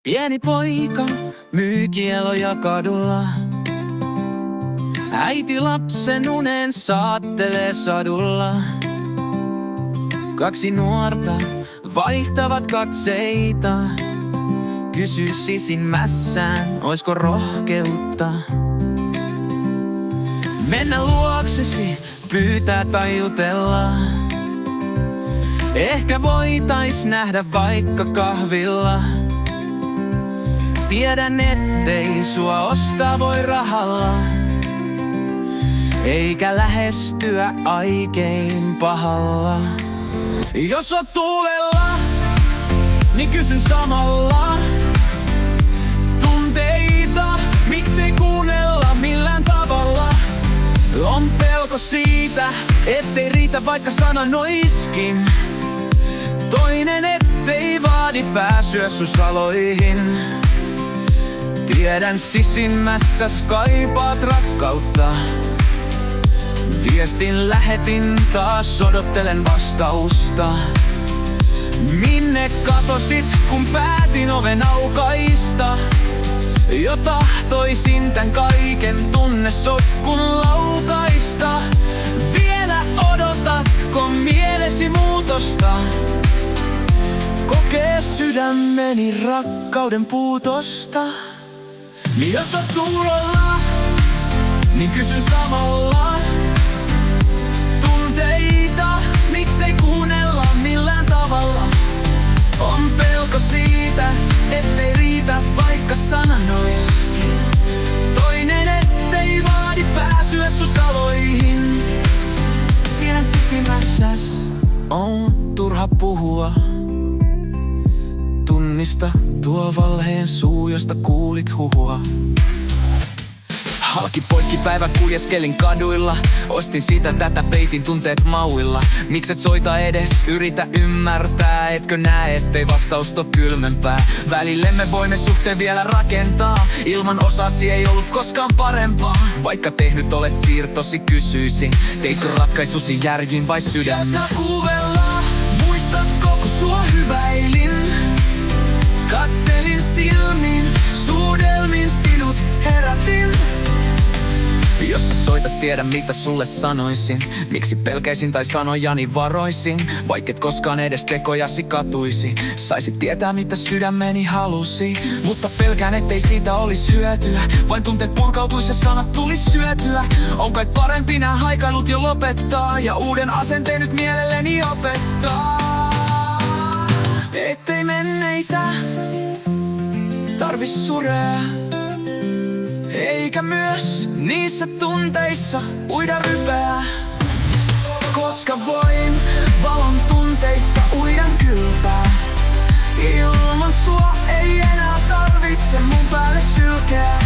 Pieni poika myy kieloja kadulla. Äiti lapsen unen saattelee sadulla. Kaksi nuorta vaihtavat katseita. Kysy sisimmässään, oisko rohkeutta mennä luoksesi, pyytää tai jutella. Ehkä voitais nähdä vaikka kahvilla. Tiedän, ettei sua ostaa voi rahalla, eikä lähestyä aikein pahalla. Jos oot tuulella, niin kysyn samalla tunteita, miksei kuunnella millään tavalla. On pelko siitä, ettei riitä vaikka sanoiskin. Toinen, ettei vaadi pääsyä sun saloihin. Tiedän, sisimmässäs kaipaat rakkautta. Viestin lähetin, taas odottelen vastausta. Minne katosit, kun päätin oven aukaista? Jo tahtoisin tän kaiken tunnesotkun laukaista. Vielä odotatko mielesi muutosta? Kokee sydämeni rakkauden puutosta. Niin jos oot tuulolla, niin kysyn samalla tunteita, miksei kuunnella millään tavalla. On pelko siitä, ettei riitä vaikka sanoiskin. Toinen, ettei vaadi pääsyä sun saloihin. Tiedän, sisimmässäs on turha puhua. Tunnista tuo valheen suu, josta kuulit huhua. Halki poikki päivä kuljeskelin kaduilla. Ostin sitä tätä, peitin tunteet mauilla. Mikset soita edes, yritä ymmärtää. Etkö näe, ettei vastaus oo kylmempää? Välillemme voimme suhteen vielä rakentaa. Ilman osasi ei ollut koskaan parempaa. Vaikka tehnyt olet siirtosi, kysyisin, teitkö ratkaisusi järjin vai sydämin? Saa kuvella, muistatko kun sua hyväilin? Katselin silmin, suudelmin sinut herätin. Jos sä soitat, tiedä mitä sulle sanoisin. Miksi pelkäisin tai sanojani varoisin, vaikket koskaan edes tekojasi katuisi. Saisit tietää mitä sydämeni halusi, mutta pelkään ettei siitä olis hyötyä. Vain tunteet purkautuis ja sanat tulis syötyä. On kai parempi nää haikailut jo lopettaa, ja uuden asenteen nyt mielelleni opettaa. Ettei menneitä tarvis surea, eikä myös niissä tunteissa uida rypeä. Koska voin valon tunteissa uidan kylpää. Ilman sua ei enää tarvitse mun päälle sylkeä.